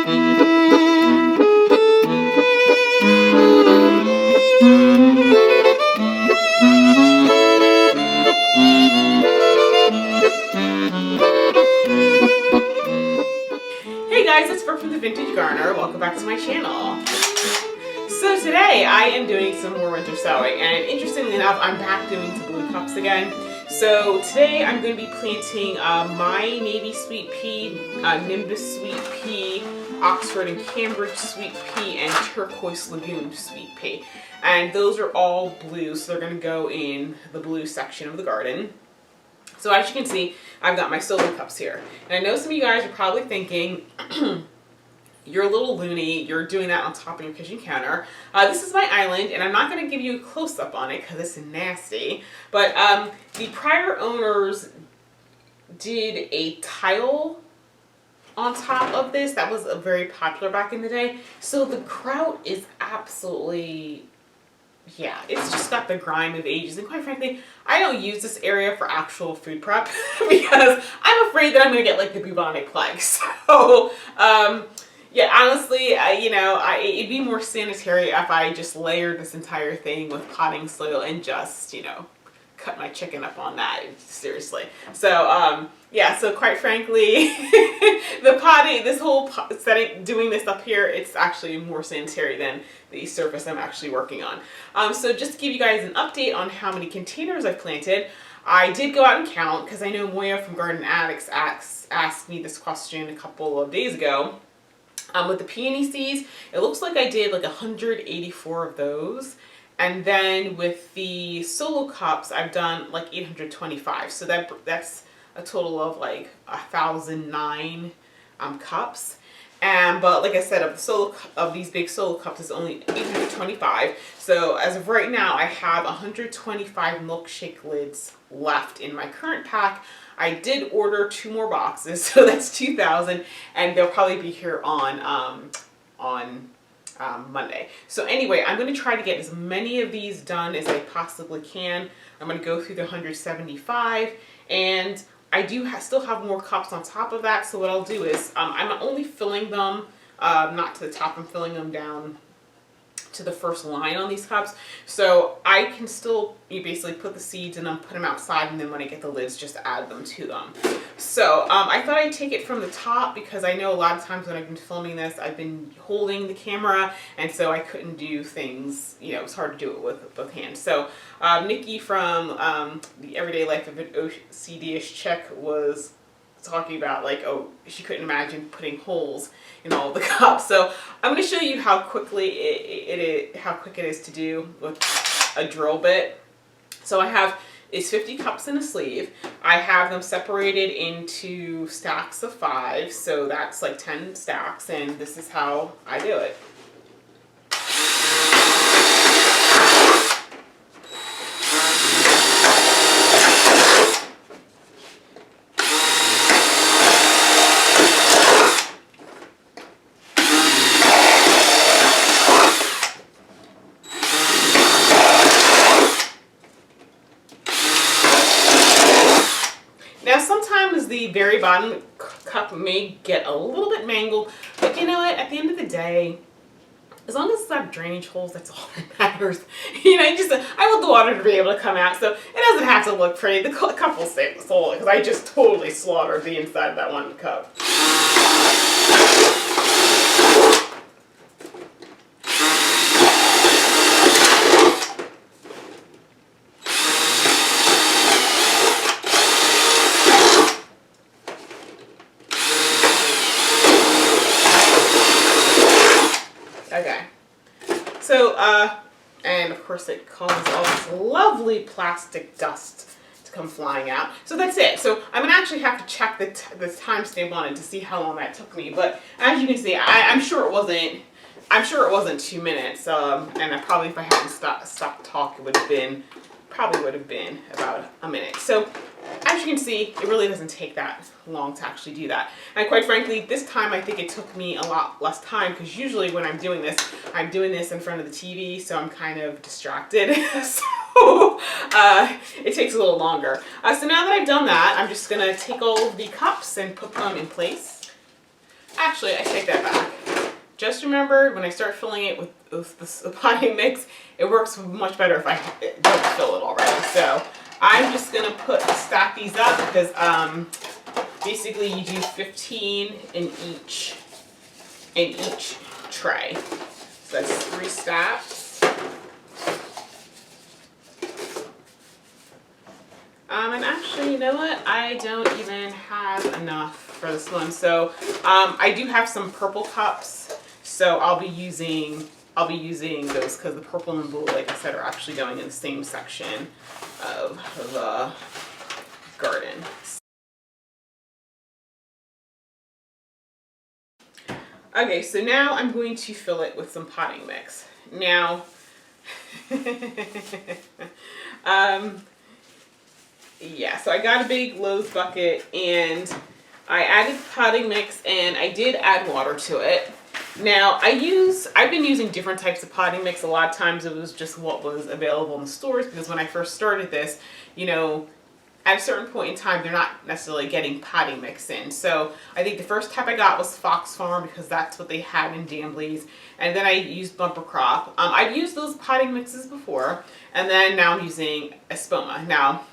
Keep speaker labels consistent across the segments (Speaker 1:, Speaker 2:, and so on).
Speaker 1: Hey guys, it's Brooke from the Vintage Gardener. Welcome back to my channel. So today I am doing some more winter sowing, and interestingly enough, I'm back doing some blue cups again. So today I'm going to be planting my Navy Sweet Pea, Nimbus Sweet Pea, Oxford and Cambridge Sweet Pea, and Turquoise Lagoon Sweet Pea. And those are all blue, so they're going to go in the blue section of the garden. So as you can see, I've got my solo cups here. And I know some of you guys are probably thinking, you're a little loony, you're doing that on top of your kitchen counter. This is my island, and I'm not going to give you a close-up on it because it's nasty. But the prior owners did a tile on top of this. That was very popular back in the day. So the grout is absolutely... yeah, it's just got the grime of ages, and quite frankly, I don't use this area for actual food prep because I'm afraid that I'm going to get like the bubonic plague. So, yeah, honestly, it'd be more sanitary if I just layered this entire thing with potting soil and just, cut my chicken up on that, seriously. So, yeah, so quite frankly, the potting, this whole setting, doing this up here, it's actually more sanitary than the surface I'm actually working on. So just to give you guys an update on how many containers I've planted, I did go out and count because I know Moya from Garden Addicts asked me this question a couple of days ago. With the peony seeds, it looks like I did like 184 of those. And then with the solo cups, I've done like 825. So that's a total of like 1,009 cups. But like I said, of these big solo cups, it's only 825. So as of right now, I have 125 milkshake lids left in my current pack. I did order 2 more boxes, so that's 2,000, and they'll probably be here on Monday. So anyway, I'm going to try to get as many of these done as I possibly can. I'm going to go through the 175, and I do still have more cups on top of that. So what I'll do is I'm only filling them, not to the top, I'm filling them down to the first line on these cups. So I can still, you basically put the seeds in them, put them outside, and then when I get the lids, just add them to them. So I thought I'd take it from the top because I know a lot of times when I've been filming this, I've been holding the camera, and so I couldn't do things, it was hard to do it with both hands. So Nikki from the Everyday Life of an OCD-ish Chick was talking about like, oh, she couldn't imagine putting holes in all the cups. So I'm going to show you how quickly how quick it is to do with a drill bit. So I have 50 cups in a sleeve. I have them separated into stacks of 5, so that's like 10 stacks, and this is how I do it. Now sometimes the very bottom cup may get a little bit mangled, but you know what, at the end of the day, as long as it's not drainage holes, that's all that matters. I want the water to be able to come out, so it doesn't have to look pretty. The cup will stay solid because I just totally slaughtered the inside of that one cup. Okay, so, and of course it causes all this lovely plastic dust to come flying out. So that's it. So I'm going to actually have to check the timestamp on it to see how long that took me. But as you can see, I'm sure it wasn't 2 minutes. And I probably, if I hadn't stopped talking, probably would have been about a minute. So as you can see, it really doesn't take that long to actually do that. And quite frankly, this time I think it took me a lot less time because usually when I'm doing this in front of the TV, so I'm kind of distracted. So it takes a little longer. So now that I've done that, I'm just going to take all of the cups and put them in place. Actually, I take that back. just remember when I start filling it with this potting mix, it works much better if I don't fill it already. So I'm just gonna stack these up because basically you do 15 in each tray. So that's 3 stacks. And actually, you know what? I don't even have enough for this one. So I do have some purple cups. So I'll be using those because the purple and blue, like I said, are actually going in the same section of the garden. Okay, so now I'm going to fill it with some potting mix. Now, yeah, so I got a big Lowe's bucket and I added potting mix and I did add water to it. Now I've been using different types of potting mix. A lot of times it was just what was available in the stores because when I first started this, you know, at a certain point in time, they're not necessarily getting potting mix in. So I think the first type I got was Fox Farm because that's what they had in Danbley's. And then I used Bumper Crop. I've used those potting mixes before. And then now I'm using Espoma. Now,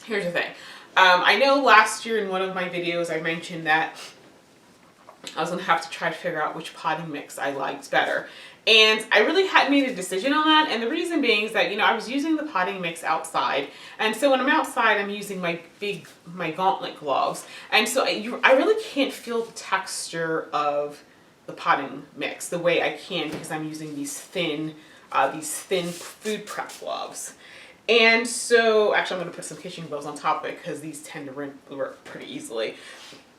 Speaker 1: here's the thing. I know last year in one of my videos I mentioned that I was going to have to try to figure out which potting mix I liked better. And I really hadn't made a decision on that. And the reason being is that, you know, I was using the potting mix outside. And so when I'm outside, I'm using my gauntlet gloves. And so I really can't feel the texture of the potting mix the way I can because I'm using these thin food prep gloves. And so, actually I'm going to put some kitchen gloves on top of it because these tend to rip pretty easily.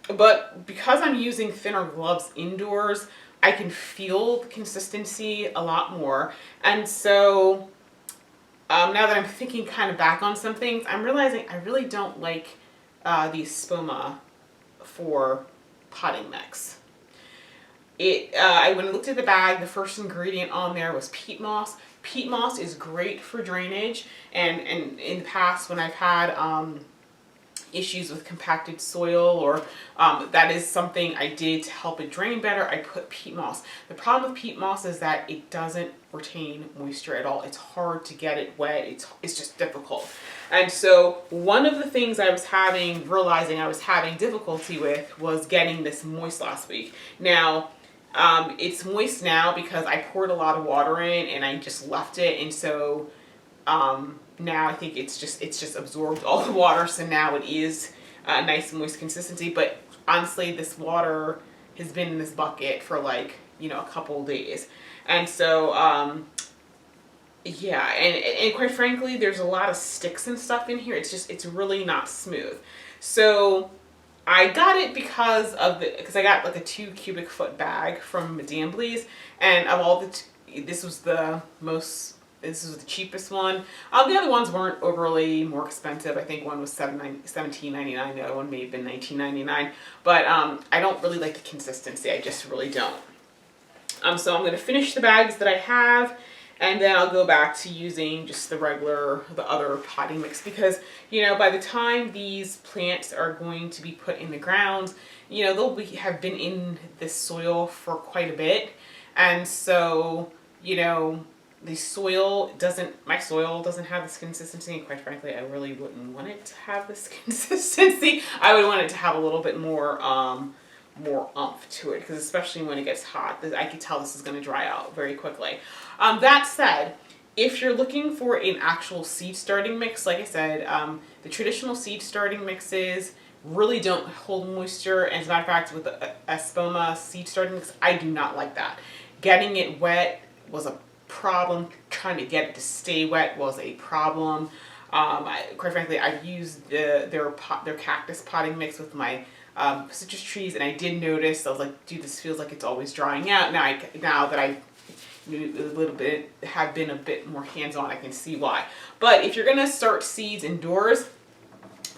Speaker 1: But because I'm using thinner gloves indoors, I can feel the consistency a lot more. And so now that I'm thinking kind of back on some things, I'm realizing I really don't like the Espoma for potting mix. When I looked at the bag, the first ingredient on there was peat moss. Peat moss is great for drainage, and in the past when I've had issues with compacted soil or that is something I did to help it drain better, I put peat moss. The problem with peat moss is that it doesn't retain moisture at all. It's hard to get it wet. It's just difficult. And so one of the things I was realizing I was having difficulty with was getting this moist last week. Now, it's moist now because I poured a lot of water in and I just left it, and so now I think it's just absorbed all the water, so now it is a nice moist consistency. But honestly, this water has been in this bucket for like, you know, a couple of days, and so yeah, and quite frankly, there's a lot of sticks and stuff in here. It's really not smooth. So I got it because I got like a 2 cubic foot bag from Danbley's, and of all this was the cheapest one. The other ones weren't overly more expensive. I think one was $17.99. The other one may have been $19.99. But I don't really like the consistency. I just really don't. So I'm going to finish the bags that I have, and then I'll go back to using just the other potting mix because, you know, by the time these plants are going to be put in the ground, you know, they'll have been in this soil for quite a bit. And so, you know, my soil doesn't have this consistency, and quite frankly, I really wouldn't want it to have this consistency. I would want it to have a little bit more oomph to it, because especially when it gets hot, I can tell this is going to dry out very quickly. That said, if you're looking for an actual seed starting mix, like I said, the traditional seed starting mixes really don't hold moisture. And as a matter of fact, with the Espoma seed starting mix, I do not like that. Getting it wet was a problem. Trying to get it to stay wet was a problem. Quite frankly, I've used their cactus potting mix with my citrus trees, and I did notice, I was like, dude, this feels like it's always drying out. Now that I have been a bit more hands-on, I can see why. But if you're gonna start seeds indoors,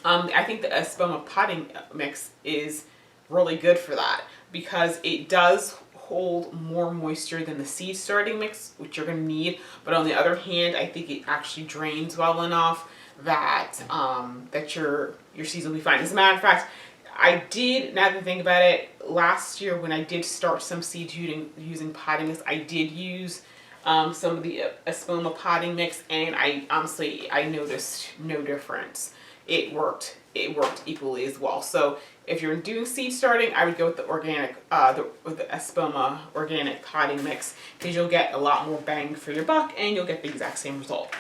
Speaker 1: I think the Espoma potting mix is really good for that, because it does hold more moisture than the seed starting mix, which you're going to need. But on the other hand, I think it actually drains well enough that that your seeds will be fine. As a matter of fact, I did, now that I think about it, last year when I did start some seeds using potting mix, I did use some of the Espoma potting mix, and I honestly, I noticed no difference. It worked equally as well. So if you're doing seed starting, I would go with the organic, the Espoma organic potting mix, because you'll get a lot more bang for your buck and you'll get the exact same result.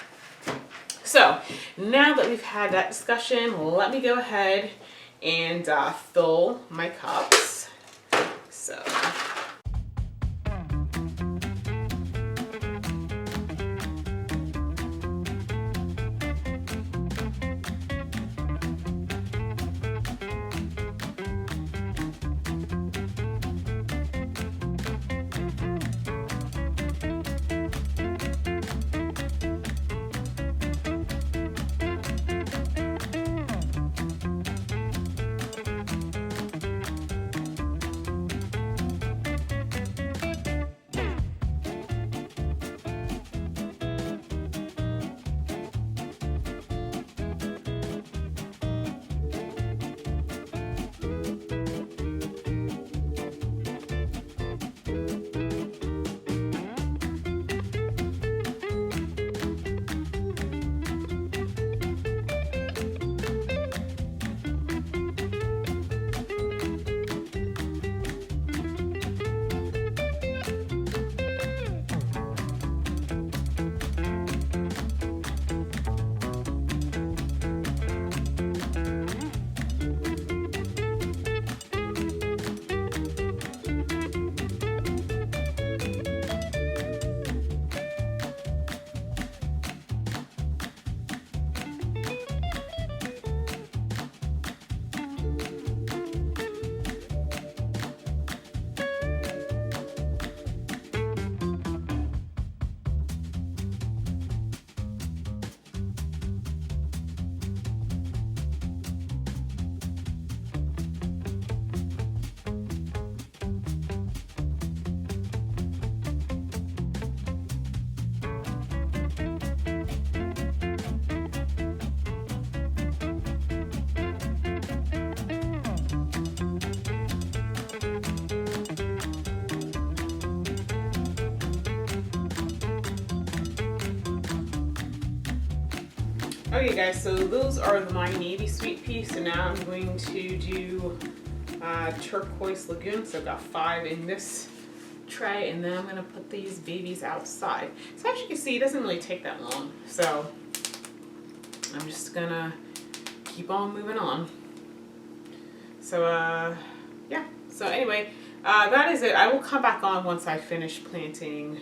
Speaker 1: So now that we've had that discussion, let me go ahead and fill my cups. So. Okay guys, so those are my navy sweet peas. So now I'm going to do turquoise lagoon. So I've got 5 in this tray, and then I'm going to put these babies outside. So as you can see, it doesn't really take that long. So I'm just going to keep on moving on. So yeah, so anyway, that is it. I will come back on once I finish planting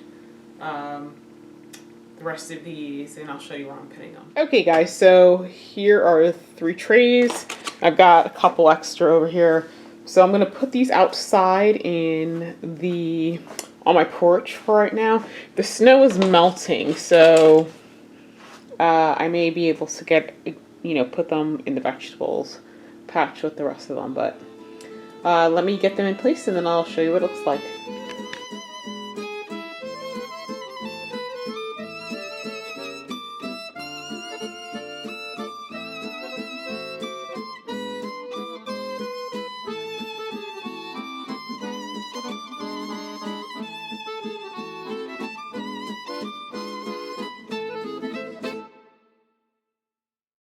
Speaker 1: the rest of these, and I'll show you where I'm putting them. Okay guys, so here are 3 trays. I've got a couple extra over here. So I'm gonna put these outside on my porch for right now. The snow is melting, so I may be able to get, put them in the vegetables patch with the rest of them, but let me get them in place and then I'll show you what it looks like.